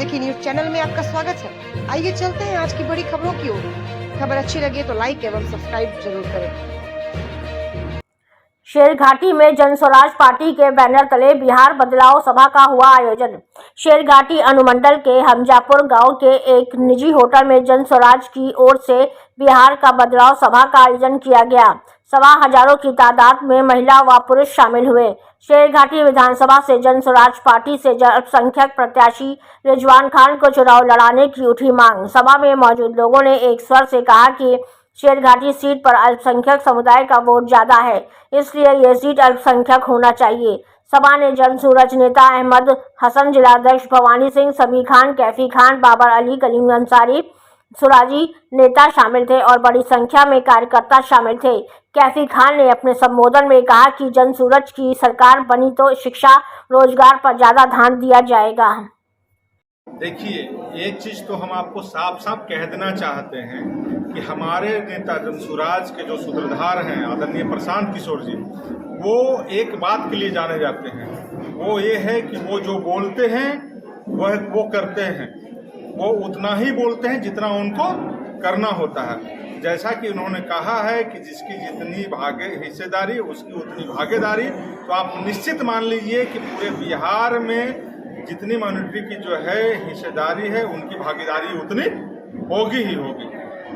नजदीकी news channel में आपका स्वागत है। आइए चलते हैं आज की बड़ी खबरों की ओर। खबर अच्छी लगे तो लाइक एवं सब्सक्राइब जरूर करें। शेरघाटी में जन स्वराज पार्टी के बैनर तले बिहार बदलाव सभा का हुआ आयोजन। शेरघाटी अनुमंडल के हमजापुर गांव के एक निजी होटल में जन स्वराज की ओर से बिहार का बदलाव सभा का आयोजन किया गया। सभा हजारों की तादाद में महिला व पुरुष शामिल हुए। शेरघाटी विधानसभा से जन स्वराज पार्टी से अल्पसंख्यक प्रत्याशी रिजवान खान को चुनाव लड़ाने की उठी मांग। सभा में मौजूद लोगों ने एक स्वर से कहा कि शेरघाटी सीट पर अल्पसंख्यक समुदाय का वोट ज्यादा है, इसलिए ये सीट अल्पसंख्यक होना चाहिए। सभा ने जन सूरज नेता अहमद हसन, जिलाध्यक्ष भवानी सिंह, समी खान, कैफी खान, बाबर अली, कलीम अंसारी, सुराजी नेता शामिल थे और बड़ी संख्या में कार्यकर्ता शामिल थे। कैफी खान ने अपने संबोधन में कहा कि जन सूरज की सरकार बनी तो शिक्षा, रोजगार पर ज्यादा ध्यान दिया जाएगा। देखिए, एक चीज तो हम आपको साफ साफ कह देना चाहते हैं कि हमारे नेता जन स्वराज के जो सूत्रधार हैं आदरणीय प्रशांत किशोर जी, वो एक बात के लिए जाने जाते हैं। वो ये है कि वो जो बोलते हैं वो करते हैं। वो उतना ही बोलते हैं जितना उनको करना होता है। जैसा कि उन्होंने कहा है कि जिसकी जितनी हिस्सेदारी उसकी उतनी भागीदारी, तो आप निश्चित मान लीजिए कि पूरे बिहार में जितनी माइनॉरिटी की जो है हिस्सेदारी है उनकी भागीदारी उतनी होगी ही होगी।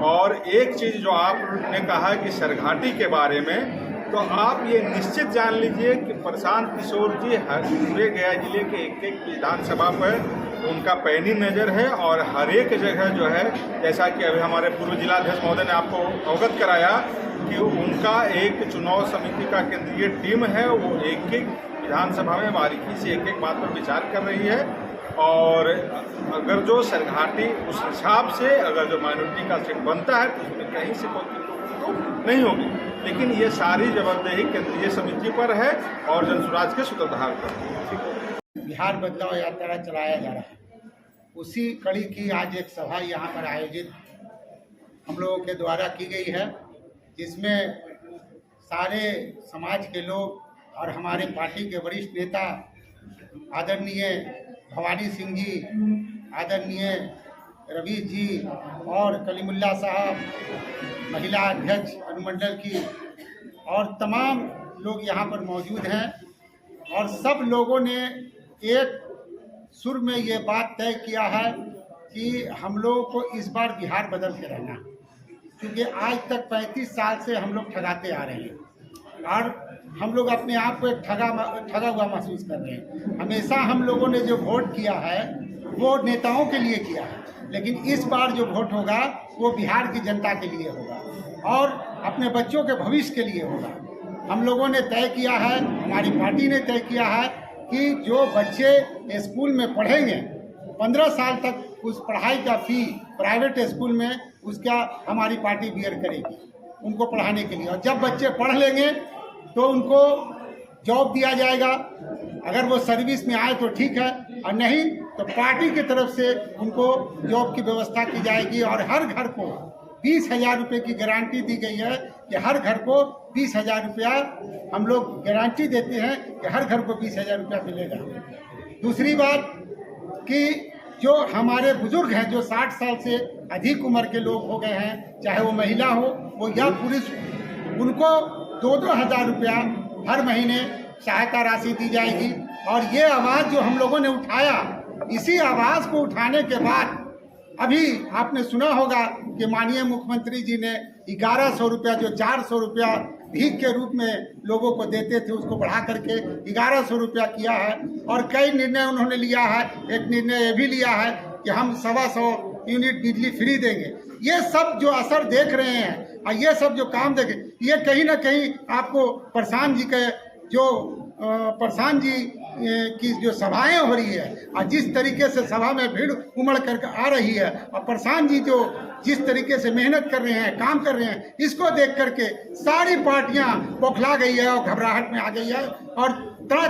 और एक चीज़ जो आपने कहा कि शेरघाटी के बारे में, तो आप ये निश्चित जान लीजिए कि प्रशांत किशोर जी पूरे गया जिले के एक विधानसभा पर उनका पैनी नज़र है और हर एक जगह जो है, जैसा कि अभी हमारे पूर्व जिलाध्यक्ष महोदय ने आपको अवगत कराया कि उनका एक चुनाव समिति का केंद्रीय टीम है, वो एक विधानसभा में बारीकी से एक बात पर विचार कर रही है। और अगर जो शेरघाटी उस हिसाब से अगर जो माइनॉरिटी का सीट बनता है तो उसमें कहीं से कोई तो नहीं होगी, लेकिन ये सारी जवाबदेही केंद्रीय समिति पर है और जन स्वराज के सूत्रधार पर। बिहार बदलाव यात्रा चलाया जा रहा है, उसी कड़ी की आज एक सभा यहाँ पर आयोजित हम लोगों के द्वारा की गई है, जिसमें सारे समाज के लोग और हमारे पार्टी के वरिष्ठ नेता आदरणीय भवानी सिंह जी, आदरणीय रवि जी और कलीमुल्ला साहब, महिला अध्यक्ष अनुमंडल की, और तमाम लोग यहाँ पर मौजूद हैं। और सब लोगों ने एक सुर में ये बात तय किया है कि हम लोगों को इस बार बिहार बदल के रहना, क्योंकि आज तक 35 साल से हम लोग ठगाते आ रहे हैं और हम लोग अपने आप को एक ठगा हुआ महसूस कर रहे हैं। हमेशा हम लोगों ने जो वोट किया है वो नेताओं के लिए किया है, लेकिन इस बार जो वोट होगा वो बिहार की जनता के लिए होगा और अपने बच्चों के भविष्य के लिए होगा। हम लोगों ने तय किया है, हमारी पार्टी ने तय किया है कि जो बच्चे स्कूल में पढ़ेंगे 15 साल तक उस पढ़ाई का फी प्राइवेट स्कूल में उसका हमारी पार्टी बियर करेगी उनको पढ़ाने के लिए। और जब बच्चे पढ़ लेंगे तो उनको जॉब दिया जाएगा। अगर वो सर्विस में आए तो ठीक है, और नहीं तो पार्टी की तरफ से उनको जॉब की व्यवस्था की जाएगी। और हर घर को 20,000 रुपये की गारंटी दी गई है कि हर घर को 20,000 रुपया हम लोग गारंटी देते हैं कि हर घर को 20,000 रुपया मिलेगा। दूसरी बात कि जो हमारे बुजुर्ग हैं, जो 60 साल से अधिक उम्र के लोग हो गए हैं, चाहे वो महिला हो वो या पुरुष, उनको 2-2 हज़ार रुपया हर महीने सहायता राशि दी जाएगी। और ये आवाज़ जो हम लोगों ने उठाया, इसी आवाज़ को उठाने के बाद अभी आपने सुना होगा कि माननीय मुख्यमंत्री जी ने 1100 रुपया, जो 400 रुपया भीख के रूप में लोगों को देते थे, उसको बढ़ा करके 1100 रुपया किया है। और कई निर्णय उन्होंने लिया है। एक निर्णय ये भी लिया है कि हम 125 यूनिट बिजली फ्री देंगे। ये सब जो असर देख रहे हैं और ये सब जो काम देखे, ये कहीं ना कहीं आपको प्रशांत जी के जो प्रशांत जी की जो सभाएं हो रही है और जिस तरीके से सभा में भीड़ उमड़ कर आ रही है, और प्रशांत जी जो जिस तरीके से मेहनत कर रहे हैं, काम कर रहे हैं, इसको देख करके सारी पार्टियां बौखला गई है और घबराहट में आ गई है। और तड़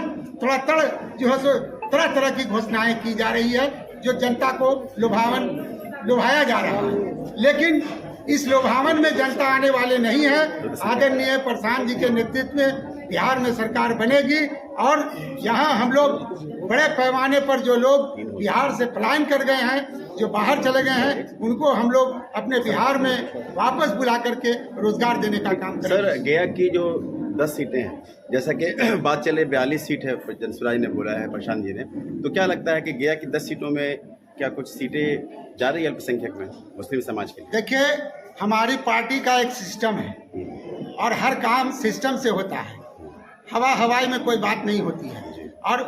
जो है सो तरह तरह की घोषणाएं की जा रही है जो जनता को लुभाया जा रहा है। लेकिन इस लोभावन में जनता आने वाले नहीं है। आदरणीय प्रशांत जी के नेतृत्व में बिहार में सरकार बनेगी और यहाँ हम लोग बड़े पैमाने पर जो लोग बिहार से पलायन कर गए हैं, जो बाहर चले गए हैं, उनको हम लोग अपने बिहार में वापस बुला करके रोजगार देने का काम करेंगे। सर, गया की जो 10 सीटें हैं, जैसा कि बात चले 42 सीट है, जनसुराज ने बोला है, प्रशांत जी ने, तो क्या लगता है कि गया की 10 सीटों में क्या कुछ सीटें जा रही है अल्पसंख्यक में मुस्लिम समाज के लिए? देखिए, हमारी पार्टी का एक सिस्टम है और हर काम सिस्टम से होता है, हवाई में कोई बात नहीं होती है। और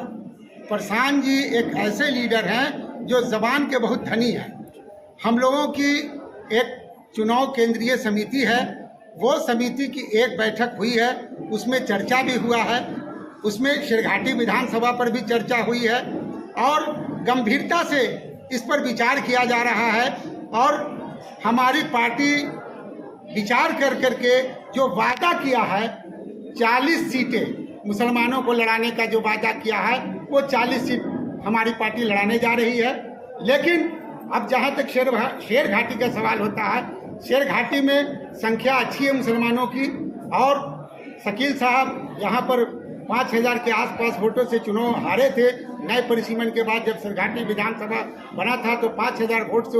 प्रशांत जी एक ऐसे लीडर हैं जो जबान के बहुत धनी हैं। हम लोगों की एक चुनाव केंद्रीय समिति है, वो समिति की एक बैठक हुई है, उसमें चर्चा भी हुआ है, उसमें शेरघाटी विधानसभा पर भी चर्चा हुई है और गंभीरता से इस पर विचार किया जा रहा है। और हमारी पार्टी विचार कर करके जो वादा किया है, 40 सीटें मुसलमानों को लड़ाने का जो वादा किया है, वो 40 सीट हमारी पार्टी लड़ाने जा रही है। लेकिन अब जहाँ तक शेर घाटी का सवाल होता है, शेर घाटी में संख्या अच्छी है मुसलमानों की और शकील साहब यहाँ पर 5000 के आसपास वोटों से चुनाव हारे थे। नए परिसीमन के बाद जब सरघाटी विधानसभा बना था तो 5000 वोट से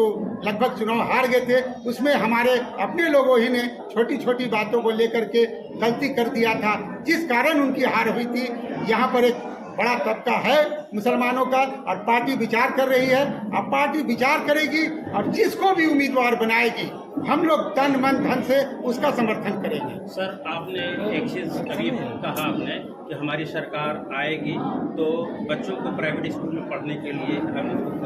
लगभग चुनाव हार गए थे। उसमें हमारे अपने लोगों ही ने छोटी छोटी बातों को लेकर के गलती कर दिया था, जिस कारण उनकी हार हुई थी। यहाँ पर एक बड़ा तबका है मुसलमानों का और पार्टी विचार कर रही है। अब पार्टी विचार करेगी और जिसको भी उम्मीदवार बनाएगी, हम लोग तन मन धन से उसका समर्थन करेंगे। सर, आपने एक चीज़ अभी कहा आपने कि हमारी सरकार आएगी तो बच्चों को प्राइवेट स्कूल में पढ़ने के लिए हम